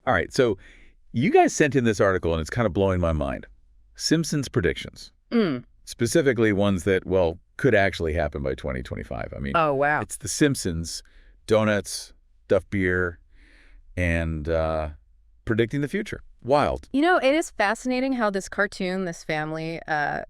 All right, so you guys sent in this article, and it's kind of blowing my mind. Simpsons predictions, Mm. specifically ones that, well, could actually happen by 2025. I mean, Oh, wow. it's The Simpsons, donuts, Duff beer, and predicting the future. Wild. You know, it is fascinating how this cartoon, this family,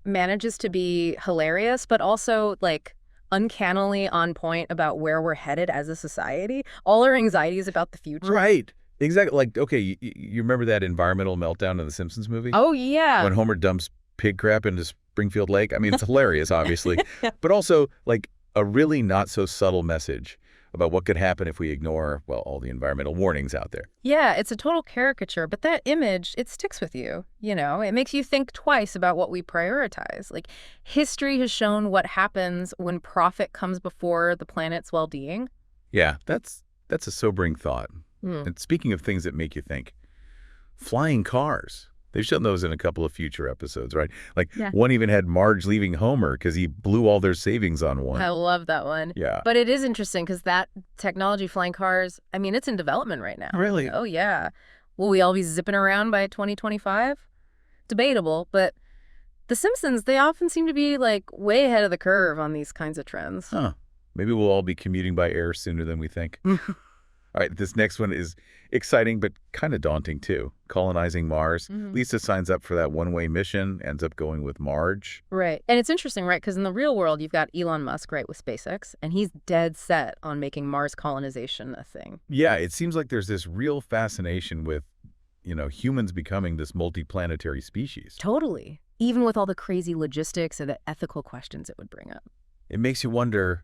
manages to be hilarious, but also, like, uncannily on point about where we're headed as a society. All our anxieties about the future. Right. Exactly. Like, okay, you remember that environmental meltdown in the Simpsons movie? Oh, yeah. When Homer dumps pig crap into Springfield Lake? I mean, it's hilarious, obviously. But also, like, a really not so subtle message about what could happen if we ignore, well, all the environmental warnings out there. Yeah, it's a total caricature, but that image, it sticks with you, you know? It makes you think twice about what we prioritize. Like, history has shown what happens when profit comes before the planet's well-being. Yeah, that's a sobering thought. Hmm. And speaking of things that make you think, flying cars. They've shown those in a couple of future episodes, right? Like, Yeah. one even had Marge leaving Homer because he blew all their savings on one. I love that one. Yeah. But it is interesting because that technology, flying cars, I mean, it's in development right now. Really? Oh, yeah. Will we all be zipping around by 2025? Debatable, but The Simpsons, they often seem to be, like, way ahead of the curve on these kinds of trends. Huh. Maybe we'll all be commuting by air sooner than we think. All right, this next one is exciting, but kind of daunting, too. Colonizing Mars. Mhm. Lisa signs up for that one-way mission, ends up going with Marge. Right. And it's interesting, right? Because in the real world, you've got Elon Musk, right, with SpaceX, and he's dead set on making Mars colonization a thing. Yeah, it seems like there's this real fascination with, humans becoming this multiplanetary species. Totally. Even with all the crazy logistics and the ethical questions it would bring up. It makes you wonder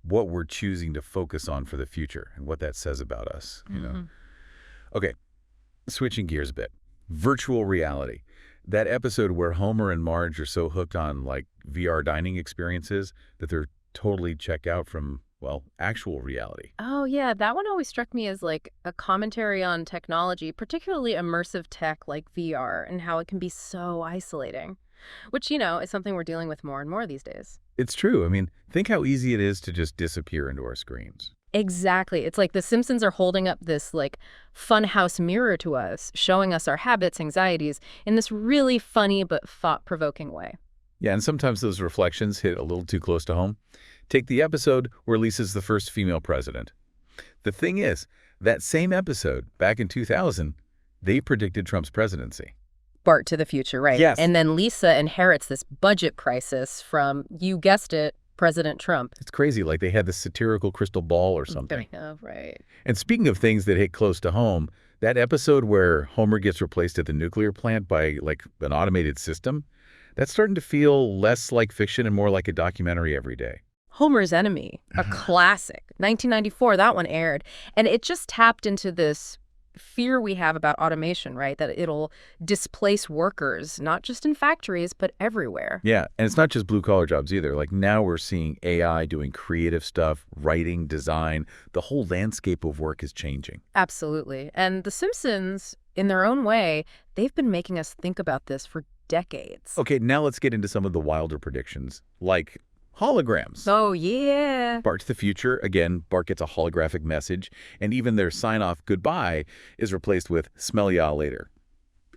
what we're choosing to focus on for the future and what that says about us. Mhm. Okay, switching gears a bit. Virtual reality. That episode where Homer and Marge are so hooked on, like, VR dining experiences that they're totally checked out from, well, actual reality. Oh, yeah. That one always struck me as like a commentary on technology, particularly immersive tech like VR, and how it can be so isolating, which, is something we're dealing with more and more these days. It's true. I mean, think how easy it is to just disappear into our screens. Exactly. It's like The Simpsons are holding up this, like, funhouse mirror to us, showing us our habits, anxieties, in this really funny but thought-provoking way. Yeah, and sometimes those reflections hit a little too close to home. Take the episode where Lisa's the first female president. The thing is, that same episode, back in 2000, they predicted Trump's presidency. Bart to the future, right? Yes. And then Lisa inherits this budget crisis from, you guessed it, President Trump. It's crazy, like they had this satirical crystal ball or something. I know, right. And speaking of things that hit close to home, that episode where Homer gets replaced at the nuclear plant by, like, an automated system, that's starting to feel less like fiction and more like a documentary every day. Homer's Enemy, a classic. 1994, that one aired. And it just tapped into this fear we have about automation, right? That it'll displace workers, not just in factories, but everywhere. Yeah, and it's not just blue-collar jobs either. Like, now we're seeing AI doing creative stuff, writing, design. The whole landscape of work is changing. Absolutely. And The Simpsons, in their own way, they've been making us think about this for decades. Okay, now let's get into some of the wilder predictions, like holograms. Oh, yeah. Bart to the future, again, Bart gets a holographic message, and even their sign-off goodbye is replaced with smell ya later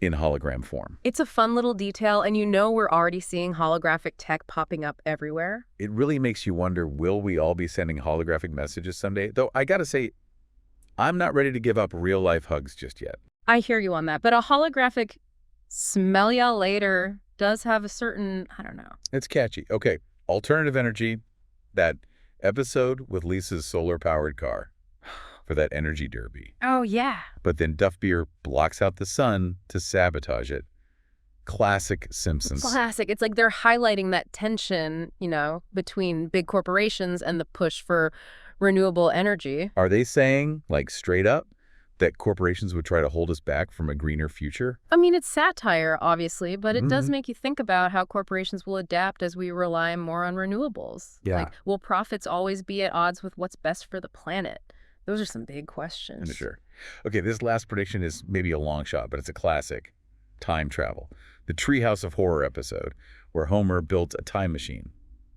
in hologram form. It's a fun little detail, and we're already seeing holographic tech popping up everywhere. It really makes you wonder, will we all be sending holographic messages someday? Though I gotta say, I'm not ready to give up real-life hugs just yet. I hear you on that, but a holographic smell ya later does have a certain, I don't know. It's catchy. Okay, alternative energy, that episode with Lisa's solar-powered car for that energy derby. Oh, yeah. But then Duff Beer blocks out the sun to sabotage it. Classic Simpsons. Classic. It's like they're highlighting that tension, between big corporations and the push for renewable energy. Are they saying, like, straight up, that corporations would try to hold us back from a greener future? I mean, it's satire, obviously, but it does make you think about how corporations will adapt as we rely more on renewables. Yeah. Like, will profits always be at odds with what's best for the planet? Those are some big questions. Sure. Okay, this last prediction is maybe a long shot, but it's a classic. Time travel. The Treehouse of Horror episode, where Homer builds a time machine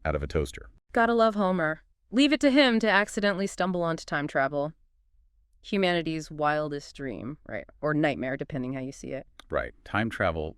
out of a toaster. Gotta love Homer. Leave it to him to accidentally stumble onto time travel. Humanity's wildest dream, right? Or nightmare, depending how you see it. Right. Time travel,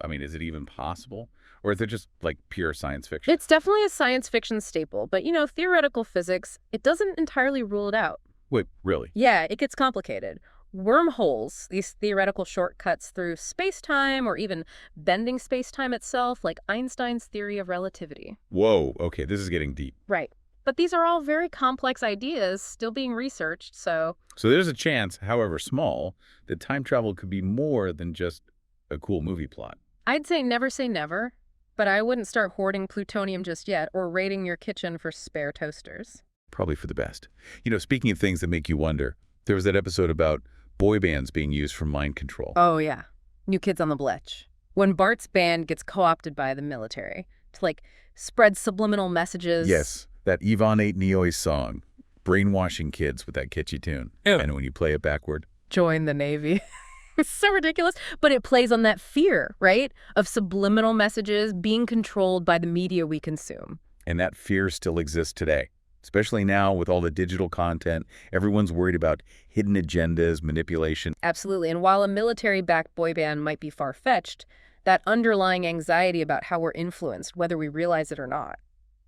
I mean, is it even possible? Or is it just like pure science fiction? It's definitely a science fiction staple, but theoretical physics, it doesn't entirely rule it out. Wait, really? Yeah, it gets complicated. Wormholes, these theoretical shortcuts through space-time or even bending space-time itself, like Einstein's theory of relativity. Whoa, okay, this is getting deep. Right. But these are all very complex ideas still being researched, so... So there's a chance, however small, that time travel could be more than just a cool movie plot. I'd say never, but I wouldn't start hoarding plutonium just yet or raiding your kitchen for spare toasters. Probably for the best. Speaking of things that make you wonder, there was that episode about boy bands being used for mind control. Oh, yeah. New Kids on the Bletch. When Bart's band gets co-opted by the military to, spread subliminal messages. Yes, that Yvonne 8 Neoy song, brainwashing kids with that catchy tune. Yeah. And when you play it backward. Join the Navy. It's so ridiculous. But it plays on that fear, right? Of subliminal messages being controlled by the media we consume. And that fear still exists today. Especially now with all the digital content, everyone's worried about hidden agendas, manipulation. Absolutely. And while a military-backed boy band might be far-fetched, that underlying anxiety about how we're influenced, whether we realize it or not,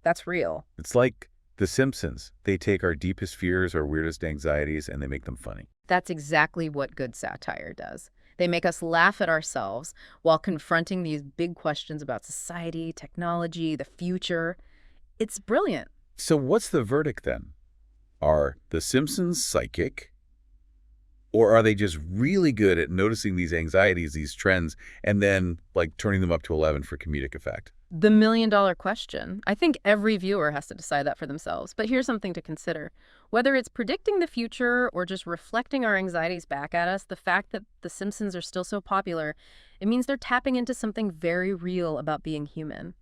that's real. It's like The Simpsons. They take our deepest fears, our weirdest anxieties, and they make them funny. That's exactly what good satire does. They make us laugh at ourselves while confronting these big questions about society, technology, the future. It's brilliant. So what's the verdict then? Are The Simpsons psychic? Or are they just really good at noticing these anxieties, these trends, and then, turning them up to 11 for comedic effect? The million-dollar question. I think every viewer has to decide that for themselves. But here's something to consider. Whether it's predicting the future or just reflecting our anxieties back at us, the fact that The Simpsons are still so popular, it means they're tapping into something very real about being human.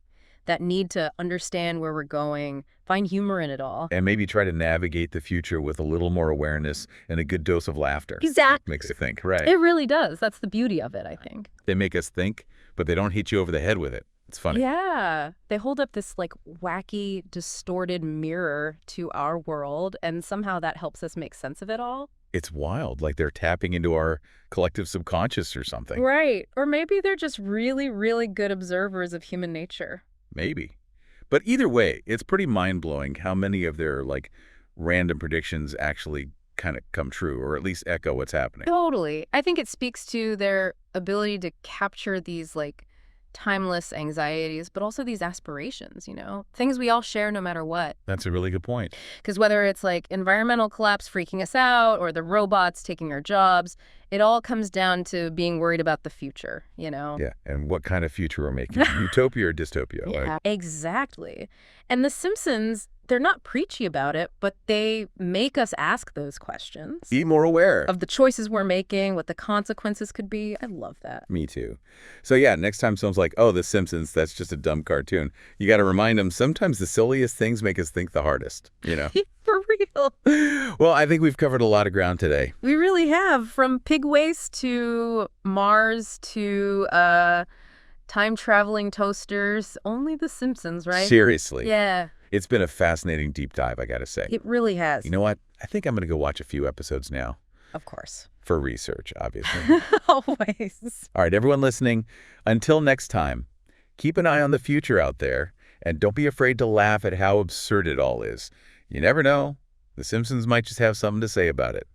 That need to understand where we're going, find humor in it all. And maybe try to navigate the future with a little more awareness and a good dose of laughter. Exactly. Makes you think, right? It really does. That's the beauty of it, I think. They make us think, but they don't hit you over the head with it. It's funny. Yeah. They hold up this wacky, distorted mirror to our world, and somehow that helps us make sense of it all. It's wild, like they're tapping into our collective subconscious or something. Right. Or maybe they're just really, really good observers of human nature. Maybe. But either way, it's pretty mind-blowing how many of their, random predictions actually kind of come true, or at least echo what's happening. Totally. I think it speaks to their ability to capture these, timeless anxieties, but also these aspirations, things we all share no matter what. That's a really good point. Because whether it's environmental collapse freaking us out or the robots taking our jobs, it all comes down to being worried about the future, Yeah, and what kind of future we're making. Utopia or dystopia? Yeah, exactly. And The Simpsons, they're not preachy about it, but they make us ask those questions. Be more aware. Of the choices we're making, what the consequences could be. I love that. Me too. So yeah, next time someone's like, oh, The Simpsons, that's just a dumb cartoon, you got to remind them sometimes the silliest things make us think the hardest, For real. Well, I think we've covered a lot of ground today. We really have, from pig waste to Mars to time-traveling toasters. Only The Simpsons, right? Seriously. Yeah. It's been a fascinating deep dive, I got to say. It really has. You know what? I think I'm going to go watch a few episodes now. Of course. For research, obviously. Always. All right, everyone listening, until next time, keep an eye on the future out there, and don't be afraid to laugh at how absurd it all is. You never know. The Simpsons might just have something to say about it.